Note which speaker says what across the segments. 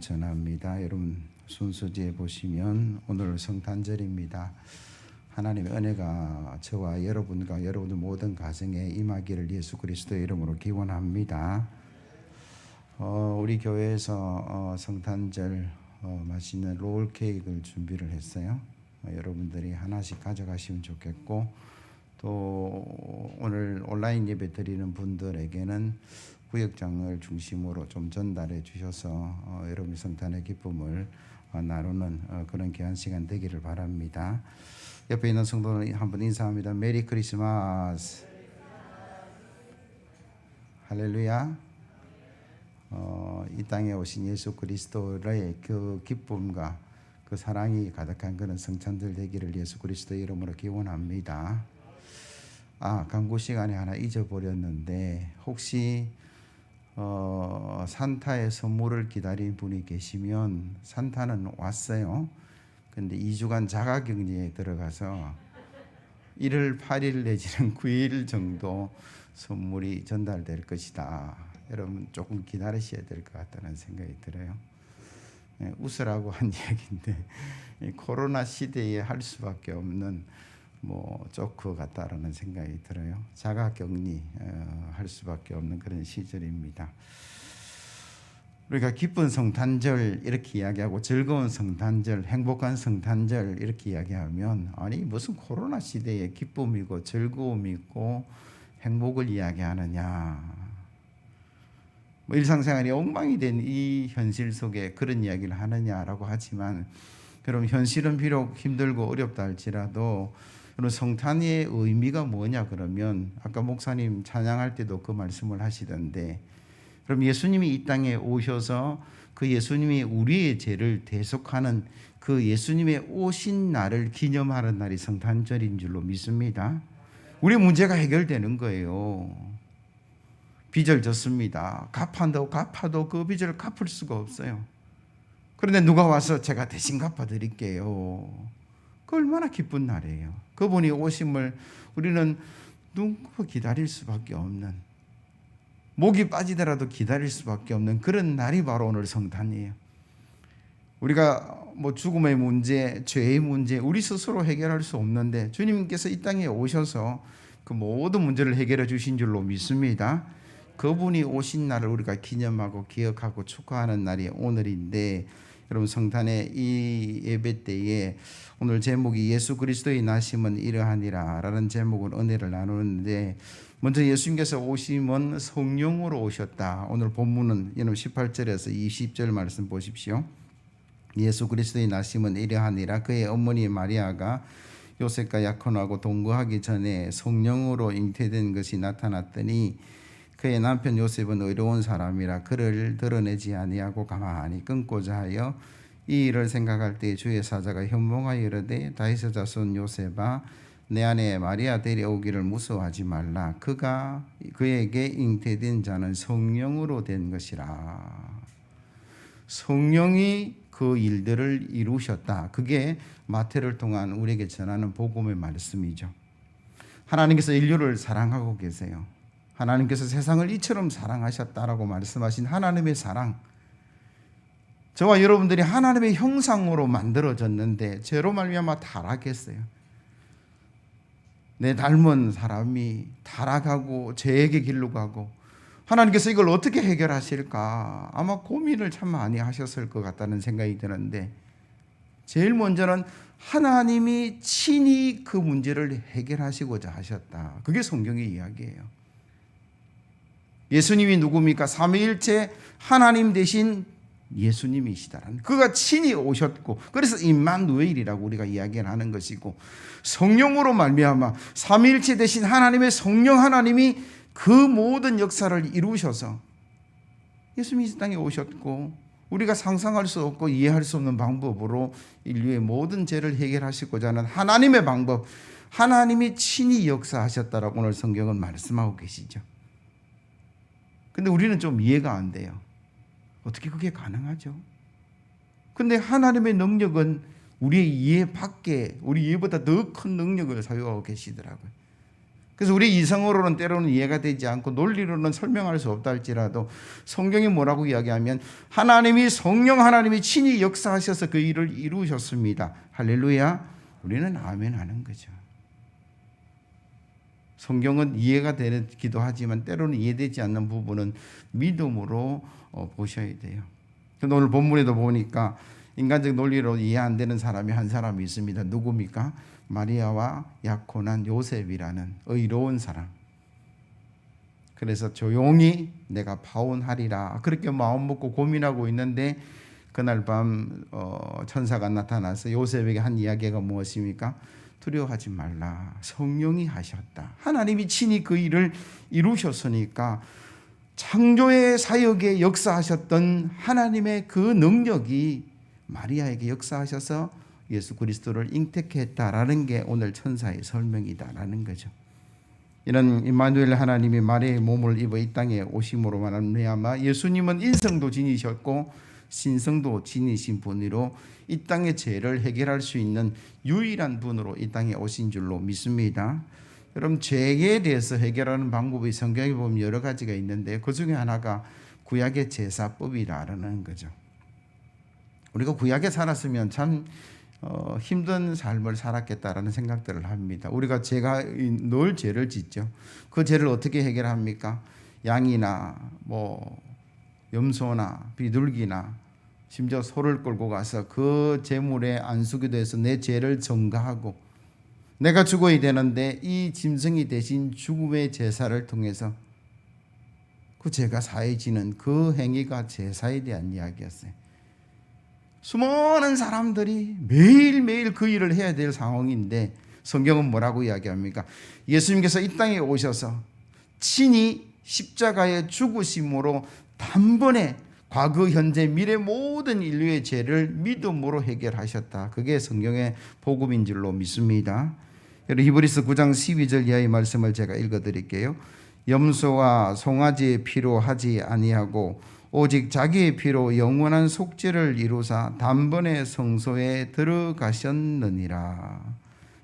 Speaker 1: 전합니다. 여러분 순서지에 보시면 오늘 성탄절입니다. 하나님의 은혜가 저와 여러분과 여러분들 모든 가정에 임하기를 예수 그리스도의 이름으로 기원합니다. 우리 교회에서 성탄절 맛있는 롤 케이크를 준비를 했어요. 여러분들이 하나씩 가져가시면 좋겠고, 또 오늘 온라인 예배 드리는 분들에게는 구역장을 중심으로 좀 전달해 주셔서 여러분의 성탄의 기쁨을 나누는 그런 귀한 시간 되기를 바랍니다. 옆에 있는 성도는 한번 인사합니다. 메리 크리스마스. 할렐루야. 이 땅에 오신 예수 그리스도의 그 기쁨과 그 사랑이 가득한 그런 성탄절 되기를 예수 그리스도의 이름으로 기원합니다. 광고 시간에 하나 잊어버렸는데, 혹시 산타의 선물을 기다린 분이 계시면, 산타는 왔어요. 근데 2주간 자가격리에 들어가서 1월 8일 내지는 9일 정도 선물이 전달될 것이다. 여러분 조금 기다리셔야 될 것 같다는 생각이 들어요. 웃으라고 한 이야기인데, 코로나 시대에 할 수밖에 없는 조크 같다라는 생각이 들어요. 자가격리 할 수밖에 없는 그런 시절입니다. 우리가 기쁜 성탄절 이렇게 이야기하고, 즐거운 성탄절, 행복한 성탄절 이렇게 이야기하면, 아니 무슨 코로나 시대에 기쁨이고 즐거움이고 행복을 이야기하느냐, 일상생활이 엉망이 된 이 현실 속에 그런 이야기를 하느냐라고 하지만, 여러분 현실은 비록 힘들고 어렵다 할지라도 그럼 성탄의 의미가 뭐냐 그러면, 아까 목사님 찬양할 때도 그 말씀을 하시던데, 그럼 예수님이 이 땅에 오셔서 그 예수님이 우리의 죄를 대속하는 그 예수님의 오신 날을 기념하는 날이 성탄절인 줄로 믿습니다. 우리 문제가 해결되는 거예요. 빚을 졌습니다. 갚아도 그 빚을 갚을 수가 없어요. 그런데 누가 와서 제가 대신 갚아드릴게요. 그 얼마나 기쁜 날이에요. 그분이 오심을 우리는 눈코 기다릴 수밖에 없는, 목이 빠지더라도 기다릴 수밖에 없는 그런 날이 바로 오늘 성탄이에요. 우리가 죽음의 문제, 죄의 문제 우리 스스로 해결할 수 없는데, 주님께서 이 땅에 오셔서 그 모든 문제를 해결해 주신 줄로 믿습니다. 그분이 오신 날을 우리가 기념하고 기억하고 축하하는 날이 오늘인데, 여러분 성탄의 이 예배 때에 오늘 제목이 예수 그리스도의 나심은 이러하니라 라는 제목으로 은혜를 나누는데, 먼저 예수님께서 오심은 성령으로 오셨다. 오늘 본문은 18절에서 20절 말씀 보십시오. 예수 그리스도의 나심은 이러하니라. 그의 어머니 마리아가 요셉과 약혼하고 동거하기 전에 성령으로 잉태된 것이 나타났더니, 그의 남편 요셉은 의로운 사람이라 그를 드러내지 아니하고 가만히 끊고자 하여 이 일을 생각할 때 주의 사자가 현몽하여 이르되, 다윗의 자손 요셉아, 내 아내 마리아 데려오기를 무서워하지 말라. 그에게 잉태된 자는 성령으로 된 것이라. 성령이 그 일들을 이루셨다. 그게 마태를 통한 우리에게 전하는 복음의 말씀이죠. 하나님께서 인류를 사랑하고 계세요. 하나님께서 세상을 이처럼 사랑하셨다라고 말씀하신 하나님의 사랑, 저와 여러분들이 하나님의 형상으로 만들어졌는데 죄로 말미암아 타락했어요. 내 닮은 사람이 타락하고 죄에게 길로 가고, 하나님께서 이걸 어떻게 해결하실까 아마 고민을 참 많이 하셨을 것 같다는 생각이 드는데, 제일 먼저는 하나님이 친히 그 문제를 해결하시고자 하셨다. 그게 성경의 이야기예요. 예수님이 누굽니까? 삼위일체 하나님 대신 예수님이시다라는, 그가 친히 오셨고, 그래서 임마누엘이라고 우리가 이야기를 하는 것이고, 성령으로 말미암아 삼위일체 대신 하나님의 성령 하나님이 그 모든 역사를 이루셔서 예수님이 이 땅에 오셨고, 우리가 상상할 수 없고 이해할 수 없는 방법으로 인류의 모든 죄를 해결하시고자 하는 하나님의 방법, 하나님이 친히 역사하셨다라고 오늘 성경은 말씀하고 계시죠. 근데 우리는 좀 이해가 안 돼요. 어떻게 그게 가능하죠? 근데 하나님의 능력은 우리의 이해 밖에, 우리 이해보다 더 큰 능력을 사용하고 계시더라고요. 그래서 우리 이성으로는 때로는 이해가 되지 않고 논리로는 설명할 수 없다 할지라도 성경이 뭐라고 이야기하면 하나님이 성령 하나님이 친히 역사하셔서 그 일을 이루셨습니다. 할렐루야. 우리는 아멘 하는 거죠. 성경은 이해가 되기도 하지만 때로는 이해되지 않는 부분은 믿음으로 보셔야 돼요. 그런데 오늘 본문에도 보니까 인간적 논리로 이해 안 되는 사람이 한 사람이 있습니다. 누굽니까? 마리아와 약혼한 요셉이라는 의로운 사람. 그래서 조용히 내가 파혼하리라 그렇게 마음 먹고 고민하고 있는데 그날 밤 천사가 나타나서 요셉에게 한 이야기가 무엇입니까? 두려워하지 말라. 성령이 하셨다. 하나님이 친히 그 일을 이루셨으니까 창조의 사역에 역사하셨던 하나님의 그 능력이 마리아에게 역사하셔서 예수 그리스도를 잉태했다라는 게 오늘 천사의 설명이다라는 거죠. 이런 임마누엘 하나님이 마리아의 몸을 입어 이 땅에 오심으로 말미암아 예수님은 인성도 지니셨고 신성도 지니신 분으로 이 땅의 죄를 해결할 수 있는 유일한 분으로 이 땅에 오신 줄로 믿습니다. 여러분, 죄에 대해서 해결하는 방법이 성경에 보면 여러 가지가 있는데 그 중에 하나가 구약의 제사법이라는 거죠. 우리가 구약에 살았으면 참 힘든 삶을 살았겠다라는 생각들을 합니다. 우리가 늘 죄를 짓죠. 그 죄를 어떻게 해결합니까? 양이나 염소나 비둘기나 심지어 소를 끌고 가서 그 제물에 안수기도해서 내 죄를 전가하고 내가 죽어야 되는데 이 짐승이 대신 죽음의 제사를 통해서 그 죄가 사해지는 그 행위가 제사에 대한 이야기였어요. 수많은 사람들이 매일매일 그 일을 해야 될 상황인데 성경은 뭐라고 이야기합니까? 예수님께서 이 땅에 오셔서 친히 십자가에 죽으심으로 단번에 과거, 현재, 미래 모든 인류의 죄를 믿음으로 해결하셨다. 그게 성경의 복음인 줄로 믿습니다. 히브리서 9장 12절 이하의 말씀을 제가 읽어드릴게요. 염소와 송아지의 피로 하지 아니하고 오직 자기의 피로 영원한 속죄를 이루사 단번에 성소에 들어가셨느니라.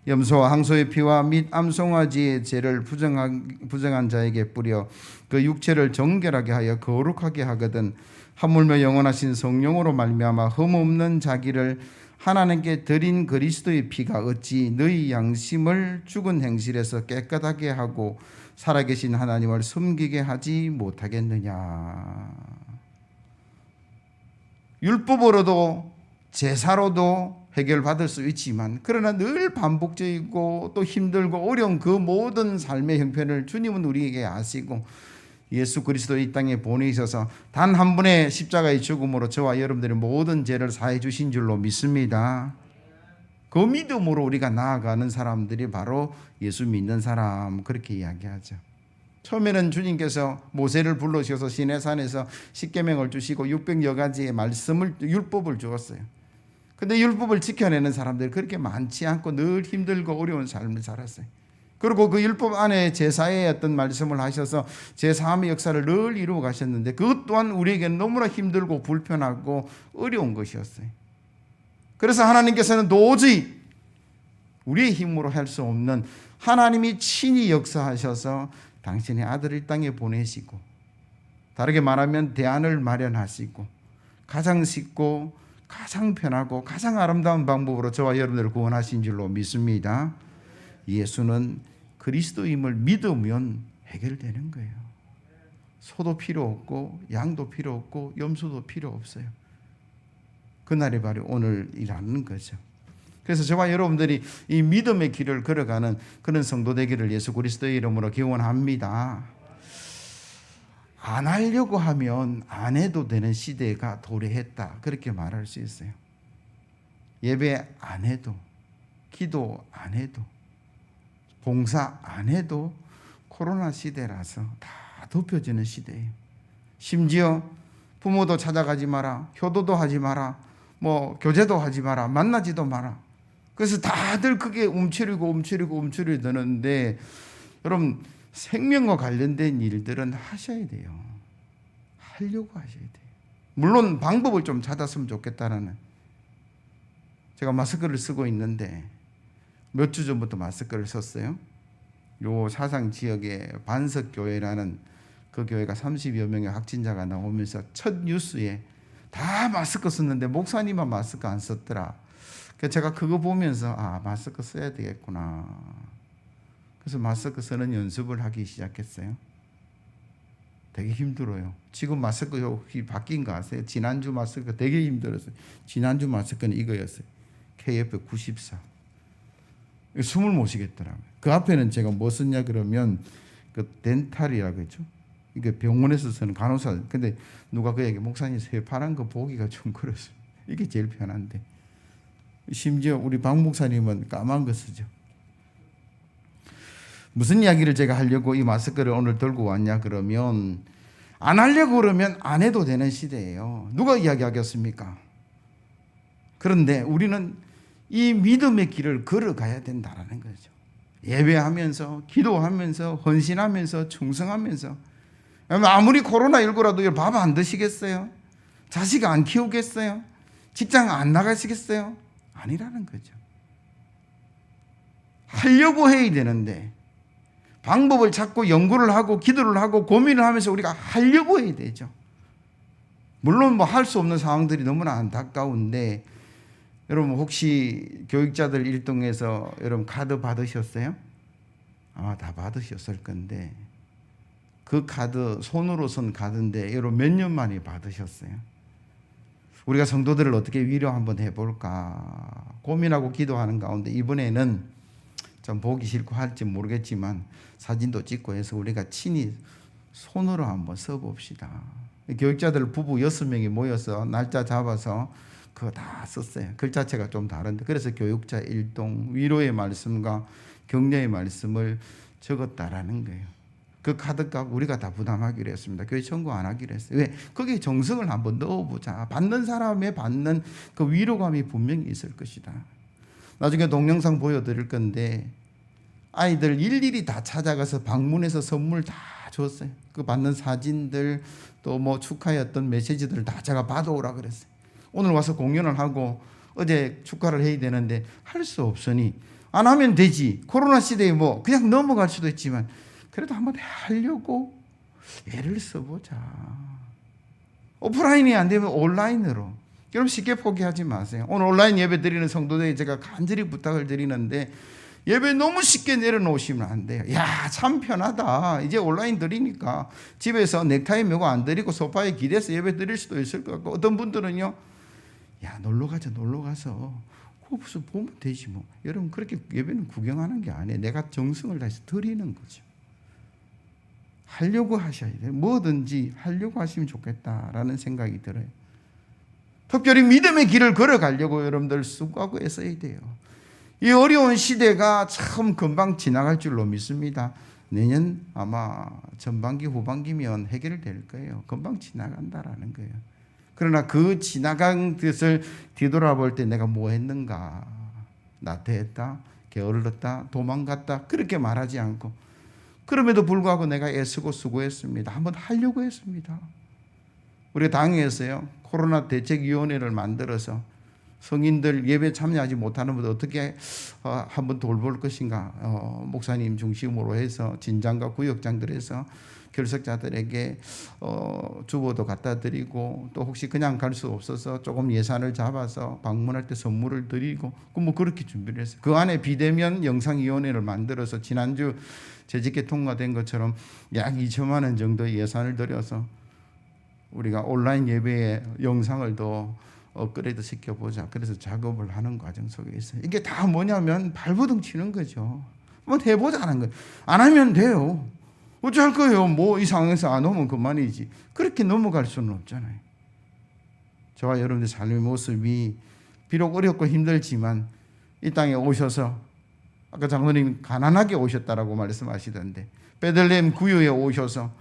Speaker 1: 염소와 항소의 피와 및 암송아지의 죄를 부정한 자에게 뿌려 그 육체를 정결하게 하여 거룩하게 하거든 하물며 영원하신 성령으로 말미암아 흠없는 자기를 하나님께 드린 그리스도의 피가 어찌 너희 양심을 죽은 행실에서 깨끗하게 하고 살아계신 하나님을 숨기게 하지 못하겠느냐. 율법으로도 제사로도 해결받을 수 있지만 그러나 늘 반복적이고 또 힘들고 어려운 그 모든 삶의 형편을 주님은 우리에게 아시고 예수 그리스도 이 땅에 보내셔서 단 한 분의 십자가의 죽음으로 저와 여러분들의 모든 죄를 사해 주신 줄로 믿습니다. 그 믿음으로 우리가 나아가는 사람들이 바로 예수 믿는 사람, 그렇게 이야기하죠. 처음에는 주님께서 모세를 불러주셔서 시내산에서 십계명을 주시고 600여 가지의 말씀을, 율법을 주었어요. 근데 율법을 지켜내는 사람들이 그렇게 많지 않고 늘 힘들고 어려운 삶을 살았어요. 그리고 그 율법 안에 제사의 어떤 말씀을 하셔서 제사함의 역사를 늘 이루어 가셨는데 그것 또한 우리에게는 너무나 힘들고 불편하고 어려운 것이었어요. 그래서 하나님께서는 도저히 우리의 힘으로 할 수 없는 하나님이 친히 역사하셔서 당신의 아들을 이 땅에 보내시고, 다르게 말하면 대안을 마련하시고 가장 쉽고 가장 편하고 가장 아름다운 방법으로 저와 여러분들을 구원하신 줄로 믿습니다. 예수는 그리스도임을 믿으면 해결되는 거예요. 소도 필요 없고 양도 필요 없고 염소도 필요 없어요. 그날이 바로 오늘이라는 거죠. 그래서 저와 여러분들이 이 믿음의 길을 걸어가는 그런 성도 되기를 예수 그리스도의 이름으로 기원합니다. 안 하려고 하면 안 해도 되는 시대가 도래했다, 그렇게 말할 수 있어요. 예배 안 해도, 기도 안 해도, 봉사 안 해도 코로나 시대라서 다 덮여지는 시대예요. 심지어 부모도 찾아가지 마라, 효도도 하지 마라, 교제도 하지 마라, 만나지도 마라. 그래서 다들 그게 움츠리고 드는데, 여러분 생명과 관련된 일들은 하셔야 돼요. 하려고 하셔야 돼요. 물론 방법을 좀 찾았으면 좋겠다라는. 제가 마스크를 쓰고 있는데 몇 주 전부터 마스크를 썼어요. 요 사상 지역에 반석교회라는 그 교회가 30여 명의 확진자가 나오면서 첫 뉴스에 다 마스크 썼는데 목사님만 마스크 안 썼더라. 그래서 제가 그거 보면서 마스크 써야 되겠구나. 그래서 마스크 쓰는 연습을 하기 시작했어요. 되게 힘들어요. 지금 마스크 혹시 바뀐 거 아세요? 지난주 마스크 되게 힘들었어요. 지난주 마스크는 이거였어요. KF94. 숨을 못 쉬겠더라고요. 그 앞에는 제가 뭐 썼냐 그러면 그 덴탈이라고 했죠. 이게 병원에서 쓰는 간호사. 근데 누가 그 얘기 목사님 새파란 거 보기가 좀 그렇어요. 이게 제일 편한데. 심지어 우리 박 목사님은 까만 거 쓰죠. 무슨 이야기를 제가 하려고 이 마스크를 오늘 들고 왔냐 그러면 안 하려고 그러면 안 해도 되는 시대예요. 누가 이야기하겠습니까? 그런데 우리는 이 믿음의 길을 걸어가야 된다는 거죠. 예배하면서 기도하면서 헌신하면서 충성하면서 아무리 코로나19라도 밥 안 드시겠어요? 자식 안 키우겠어요? 직장 안 나가시겠어요? 아니라는 거죠. 하려고 해야 되는데 방법을 찾고 연구를 하고 기도를 하고 고민을 하면서 우리가 하려고 해야 되죠. 물론 뭐 할 수 없는 상황들이 너무나 안타까운데 여러분 혹시 교육자들 일동에서 여러분 카드 받으셨어요? 아마 다 받으셨을 건데 그 카드 손으로 쓴 카드인데 여러분 몇 년 만에 받으셨어요? 우리가 성도들을 어떻게 위로 한번 해볼까 고민하고 기도하는 가운데 이번에는 좀 보기 싫고 할지 모르겠지만 사진도 찍고 해서 우리가 친히 손으로 한번 써봅시다. 교육자들 부부 6명이 모여서 날짜 잡아서 그거 다 썼어요. 글자체가 좀 다른데 그래서 교육자 일동 위로의 말씀과 격려의 말씀을 적었다라는 거예요. 그 카드값 우리가 다 부담하기로 했습니다. 교회 청구 안 하기로 했어요. 왜? 거기에 정성을 한번 넣어보자. 받는 사람의 받는 그 위로감이 분명히 있을 것이다. 나중에 동영상 보여드릴 건데 아이들 일일이 다 찾아가서 방문해서 선물 다 줬어요. 그 받는 사진들 또 뭐 축하의 어떤 메시지들을 다 제가 받아오라 그랬어요. 오늘 와서 공연을 하고 어제 축하를 해야 되는데 할 수 없으니 안 하면 되지. 코로나 시대에 뭐 그냥 넘어갈 수도 있지만 그래도 한번 하려고 애를 써보자. 오프라인이 안 되면 온라인으로. 여러분 쉽게 포기하지 마세요. 오늘 온라인 예배 드리는 성도들에게 제가 간절히 부탁을 드리는데 예배 너무 쉽게 내려놓으시면 안 돼요. 야, 참 편하다. 이제 온라인 드리니까 집에서 넥타이 메고 안 드리고 소파에 기대서 예배 드릴 수도 있을 것 같고 어떤 분들은요. 야, 놀러 가서 그거 보면 되지 뭐. 여러분 그렇게 예배는 구경하는 게 아니에요. 내가 정성을 다해서 드리는 거죠. 하려고 하셔야 돼요. 뭐든지 하려고 하시면 좋겠다라는 생각이 들어요. 특별히 믿음의 길을 걸어가려고 여러분들 수고하고 애써야 돼요. 이 어려운 시대가 참 금방 지나갈 줄로 믿습니다. 내년 아마 전반기 후반기면 해결될 거예요. 금방 지나간다라는 거예요. 그러나 그 지나간 것을 뒤돌아볼 때 내가 뭐 했는가? 나태했다, 게을렀다, 도망갔다 그렇게 말하지 않고 그럼에도 불구하고 내가 애쓰고 수고했습니다. 한번 하려고 했습니다. 우리가 당에서요 코로나 대책위원회를 만들어서 성인들 예배 참여하지 못하는 분들 어떻게 한번 돌볼 것인가 목사님 중심으로 해서 진장과 구역장들에서 결석자들에게 주보도 갖다 드리고 또 혹시 그냥 갈 수 없어서 조금 예산을 잡아서 방문할 때 선물을 드리고 뭐 그렇게 준비를 했어요. 그 안에 비대면 영상위원회를 만들어서 지난주 재직계 통과된 것처럼 약 2천만 원 정도의 예산을 들여서 우리가 온라인 예배의 영상을 더 업그레이드 시켜보자. 그래서 작업을 하는 과정 속에 있어요. 이게 다 뭐냐면 발버둥 치는 거죠. 한번 해보자는 거예요. 안 하면 돼요. 어쩔 거예요. 뭐 이 상황에서 안 오면 그만이지. 그렇게 넘어갈 수는 없잖아요. 저와 여러분들 삶의 모습이 비록 어렵고 힘들지만 이 땅에 오셔서 아까 장로님 가난하게 오셨다라고 말씀하시던데 베들레헴 구유에 오셔서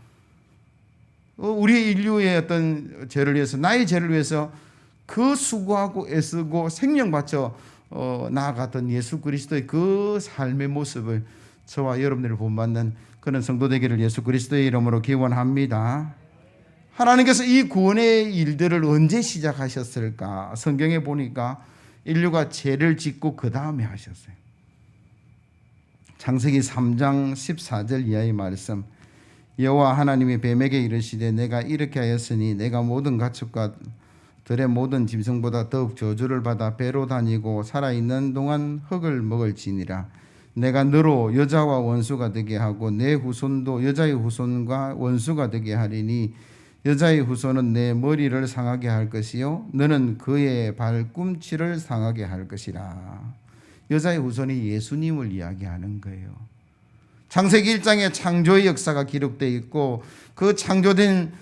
Speaker 1: 우리 인류의 어떤 죄를 위해서 나의 죄를 위해서 그 수고하고 애쓰고 생명 바쳐 나아갔던 예수 그리스도의 그 삶의 모습을 저와 여러분들이 본받는 그런 성도 되기를 예수 그리스도의 이름으로 기원합니다. 하나님께서 이 구원의 일들을 언제 시작하셨을까? 성경에 보니까 인류가 죄를 짓고 그 다음에 하셨어요. 창세기 3장 14절 이하의 말씀. 여호와 하나님이 뱀에게 이르시되 내가 이렇게 하였으니 내가 모든 가축과 들의 모든 짐승보다 더욱 저주를 받아 배로 다니고 살아있는 동안 흙을 먹을지니라. 내가 너로 여자와 원수가 되게 하고 내 후손도 여자의 후손과 원수가 되게 하리니 여자의 후손은 내 머리를 상하게 할 것이요 너는 그의 발꿈치를 상하게 할 것이라. 여자의 후손이 예수님을 이야기하는 거예요. 창세기 1장에 창조의 역사가 기록되어 있고 그 창조된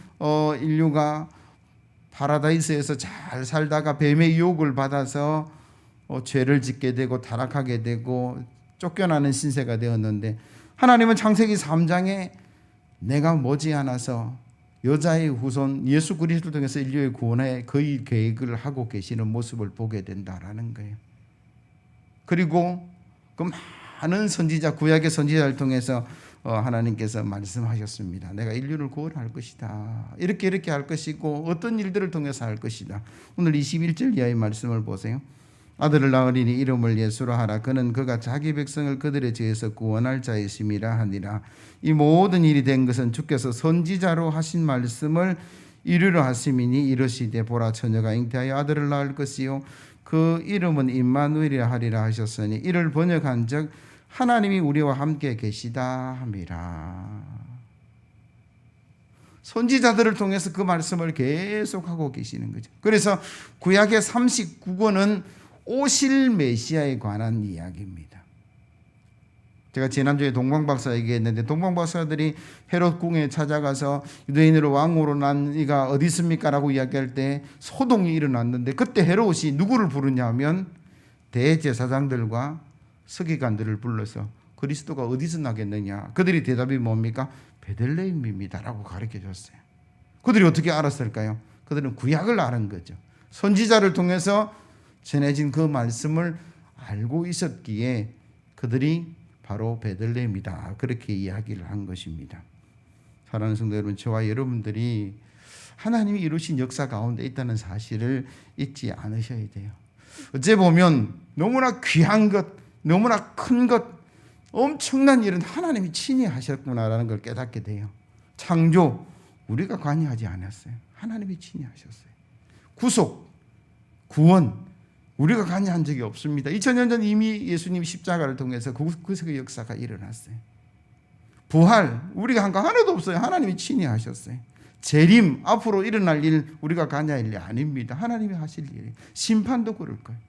Speaker 1: 인류가 파라다이스에서 잘 살다가 뱀의 유혹을 받아서 죄를 짓게 되고 타락하게 되고 쫓겨나는 신세가 되었는데, 하나님은 창세기 3장에 내가 머지않아서 여자의 후손 예수 그리스도를 통해서 인류의 구원에 거의 계획을 하고 계시는 모습을 보게 된다라는 거예요. 그리고 그 많은 선지자, 구약의 선지자를 통해서 하나님께서 말씀하셨습니다. 내가 인류를 구원할 것이다. 이렇게 할 것이고 어떤 일들을 통해서 할 것이다. 오늘 21절 이하의 말씀을 보세요. 아들을 낳으리니 이름을 예수라 하라. 그는 그가 자기 백성을 그들의 죄에서 구원할 자이심이라 하니라. 이 모든 일이 된 것은 주께서 선지자로 하신 말씀을 이루려 하심이니 이르시되 보라 처녀가 잉태하여 아들을 낳을 것이요 그 이름은 임마누엘이라 하리라 하셨으니 이를 번역한즉 하나님이 우리와 함께 계시다 함이라. 선지자들을 통해서 그 말씀을 계속하고 계시는 거죠. 그래서 구약의 39권은 오실 메시아에 관한 이야기입니다. 제가 지난주에 동방박사 얘기했는데 동방박사들이 헤롯 궁에 찾아가서 유대인으로 왕으로 난 이가 어디 있습니까? 라고 이야기할 때 소동이 일어났는데 그때 헤롯이 누구를 부르냐면 대제사장들과 서기관들을 불러서 그리스도가 어디서 나겠느냐. 그들이 대답이 뭡니까? 베들레헴입니다 라고 가르쳐 줬어요. 그들이 어떻게 알았을까요? 그들은 구약을 아는 거죠. 선지자를 통해서 전해진 그 말씀을 알고 있었기에 그들이 바로 베들레헴이다 그렇게 이야기를 한 것입니다. 사랑하는 성도 여러분, 저와 여러분들이 하나님이 이루신 역사 가운데 있다는 사실을 잊지 않으셔야 돼요. 어째 보면 너무나 귀한 것, 너무나 큰 것, 엄청난 일은 하나님이 친히 하셨구나라는 걸 깨닫게 돼요. 창조, 우리가 관여하지 않았어요. 하나님이 친히 하셨어요. 구속, 구원, 우리가 관여한 적이 없습니다. 2000년 전 이미 예수님 십자가를 통해서 구속의 역사가 일어났어요. 부활, 우리가 한 거 하나도 없어요. 하나님이 친히 하셨어요. 재림, 앞으로 일어날 일 우리가 관여할 일 아닙니다. 하나님이 하실 일이에요. 심판도 그럴 거예요.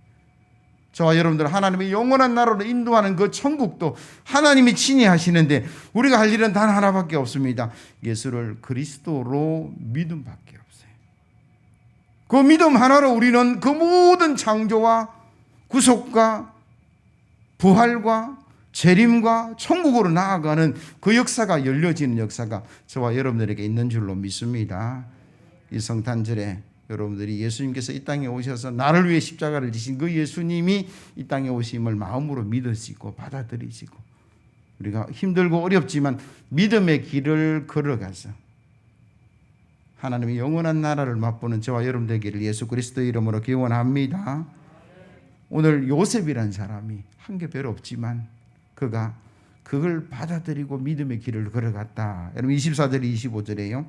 Speaker 1: 저와 여러분들 하나님의 영원한 나라로 인도하는 그 천국도 하나님이 친히 하시는데 우리가 할 일은 단 하나밖에 없습니다. 예수를 그리스도로 믿음밖에 없어요. 그 믿음 하나로 우리는 그 모든 창조와 구속과 부활과 재림과 천국으로 나아가는 그 역사가 열려지는 역사가 저와 여러분들에게 있는 줄로 믿습니다. 이 성탄절에 여러분들이 예수님께서 이 땅에 오셔서 나를 위해 십자가를 지신 그 예수님이 이 땅에 오심을 마음으로 믿으시고 받아들이시고 우리가 힘들고 어렵지만 믿음의 길을 걸어가서 하나님의 영원한 나라를 맛보는 저와 여러분 되기를 예수 그리스도의 이름으로 기원합니다. 오늘 요셉이라는 사람이 한 게 별로 없지만 그가 그걸 받아들이고 믿음의 길을 걸어갔다. 여러분 24절 25절에요.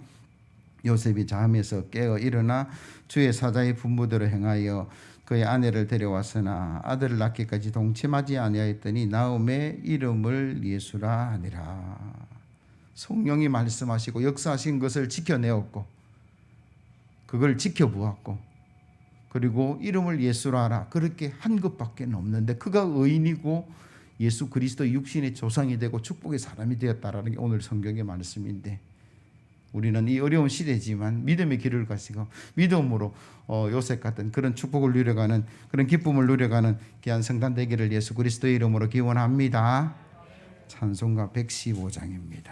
Speaker 1: 요셉이 잠에서 깨어 일어나 주의 사자의 분부대로 행하여 그의 아내를 데려왔으나 아들을 낳기까지 동침하지 아니하였더니 나음의 이름을 예수라 하니라. 성령이 말씀하시고 역사하신 것을 지켜내었고 그걸 지켜보았고 그리고 이름을 예수라 하라 그렇게 한 것밖에 없는데 그가 의인이고 예수 그리스도 육신의 조상이 되고 축복의 사람이 되었다라는 게 오늘 성경의 말씀인데 우리는 이 어려운 시대지만 믿음의 길을 가시고 믿음으로 요셉 같은 그런 축복을 누려가는 그런 기쁨을 누려가는 귀한 성탄 되기를 예수 그리스도의 이름으로 기원합니다. 찬송가 115장입니다.